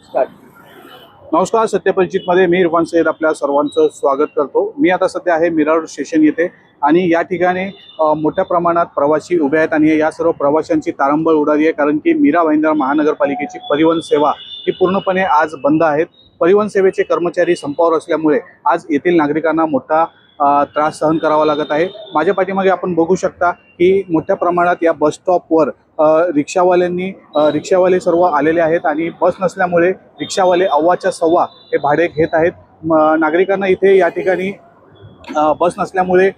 नमस्कार, सत्यपरिचितमध्ये मी इरफान सैयद आपल्या सर्वांचं स्वागत करतो। मी आता सध्या आहे मीरा रोड स्टेशन येथे आणि या ठिकाणी मोठ्या प्रमाणात प्रवासी उभे आहेत आणि या सर्व प्रवाशांची तारंबळ उडाली आहे, कारण की मीरा भाईंदर महानगरपालिकेची परिवहन सेवा ही पूर्णपणे आज बंद आहे। परिवहन सेवेचे कर्मचारी संपावर असल्यामुळे आज येथील नागरिकांना मोठा त्रास सहन करावा लागत आहे। माझ्या पाठीमागे आपण बघू शकता की मोठ्या प्रमाणात या बस स्टॉपवर रिक्षावाले सर्व आलेले आहेत आणि बस नसल्यामुळे रिक्षावाले अव्वाच्या सव्वा हे भाडे घेत आहेत। नागरिकांना इथे या ठिकाणी बस नसल्यामुळे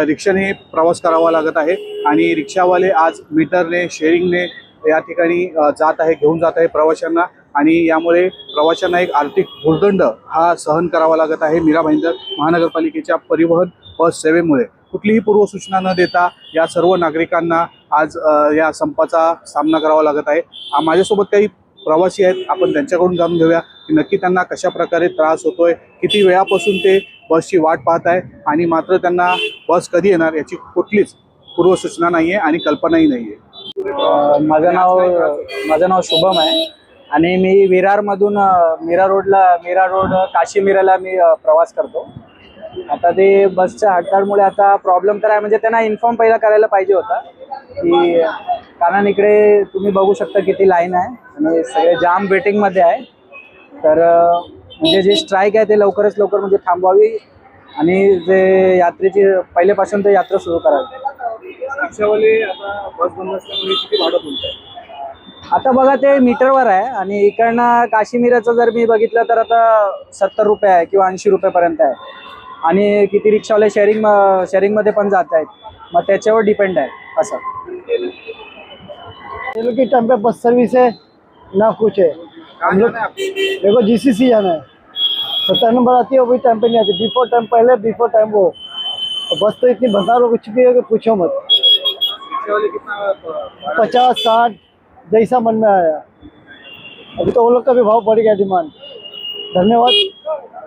रिक्षाने प्रवास करावा लागत आहे आणि रिक्षावाले आज मीटरने शेअरिंगने या ठिकाणी घेऊन जात आहे प्रवाशांना आणि यामुळे प्रवाशांना एक आर्थिक भुर्दंड हा सहन करावा लागत आहे। मीरा भाईंदर महानगरपालिकेच्या परिवहन बस सेवेमुळे कुठलीही पूर्वसूचना न देता या सर्व नागरिकांना आज या संपाचा सामना करावा लागत आहे। माझ्यासोबत काही प्रवासी आहेत, आपण त्यांच्याकडून जाणून घेऊया की नक्की त्यांना कशा प्रकारे त्रास होतोय, किती वेळापासून ते बसची वाट पाहत आहे आणि मात्र त्यांना बस कधी येणार याची कुठलीच पूर्वसूचना नाही आहे आणि कल्पनाही नाही आहे। माझं नाव शुभम आहे आणि मी विरारमधून मीरा रोड काशी मीराला मी प्रवास करतो। आता ते बसच्या हडताळमुळे आता प्रॉब्लेम तर आहे, म्हणजे त्यांना इन्फॉर्म पहिला करायला पाहिजे होता की, कारण इकडे तुम्ही बघू शकता किती लाईन आहे आणि सगळे जाम वेटिंगमध्ये आहे। तर म्हणजे जे स्ट्राईक आहे ते लवकरात लवकर म्हणजे थांबवावी आणि जे यात्रेची पहिल्यापासून ते यात्रा सुरू करावी। रिक्षावाले आता बस बंद असल्यामुळे किती भाडं बोलतात? आता बघा ते मीटरवर आहे आणि इकडनं काश्मीराचं जर मी बघितलं तर आता 70 रुपये आहे किंवा 80 रुपयेपर्यंत आहे आणि किती रिक्षावाले शेअरिंगमध्ये पण जात आहेत, मग त्याच्यावर डिपेंड आहे असं। की टाइम पे बस सर्विस है ना कुछ है। हम लोग देखो जीसीसी जाना है, 17 नंबर आती है, वो भी टाइम पे नहीं आती। बिफोर टाइम पहले, बिफोर टाइम वो। तो बस तो इतनी भंगार हो चुकी है कि पूछो मत। 50-60 जैसा मन में आया। अभी तो वो लोग का भी भाव बढ़ गया, डिमांड। धन्यवाद,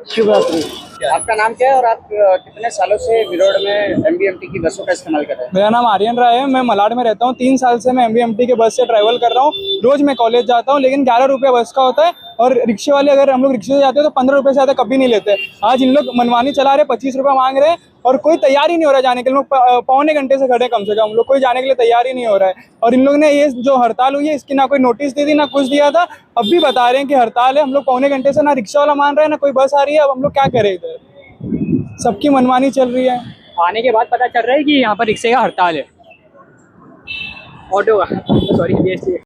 शुभ रात्रि। आपका नाम क्या है और आप कितने सालों से विरोड में एमबीएमटी की बसों का इस्तेमाल कर रहे हैं? मेरा नाम आर्यन राय है, मैं मलाड में रहता हूँ। 3 साल से मैं एमबीएमटी के बस से ट्रैवल कर रहा हूँ। रोज मैं कॉलेज जाता हूँ, लेकिन 11 रुपये बस का होता है और रिक्शे वाले, अगर हम लोग रिक्शे से जाते हैं तो 15 रुपये से ज़्यादा कभी नहीं लेते। आज इन लोग मनमानी चला रहे, 25 रुपये मांग रहे हैं और कोई तैयार ही नहीं हो रहा है जाने के लिए। लोग पौने घंटे से खड़े, कम से कम लोग कोई जाने के लिए तैयार ही नहीं हो रहा है। और इन लोग ने ये जो हड़ताल हुई है इसकी ना कोई नोटिस दी थी ना कुछ दिया था, अब भी बता रहे हैं कि हड़ताल है। हम लोग पौने घंटे से ना रिक्शा वाला मान रहे हैं ना कोई बस आ रही है। अब हम लोग क्या करें? इधर सबकी मनमानी चल रही है। आने के बाद पता चल रहा है कि यहाँ पर रिक्शे का हड़ताल है, ऑटो का, सॉरी।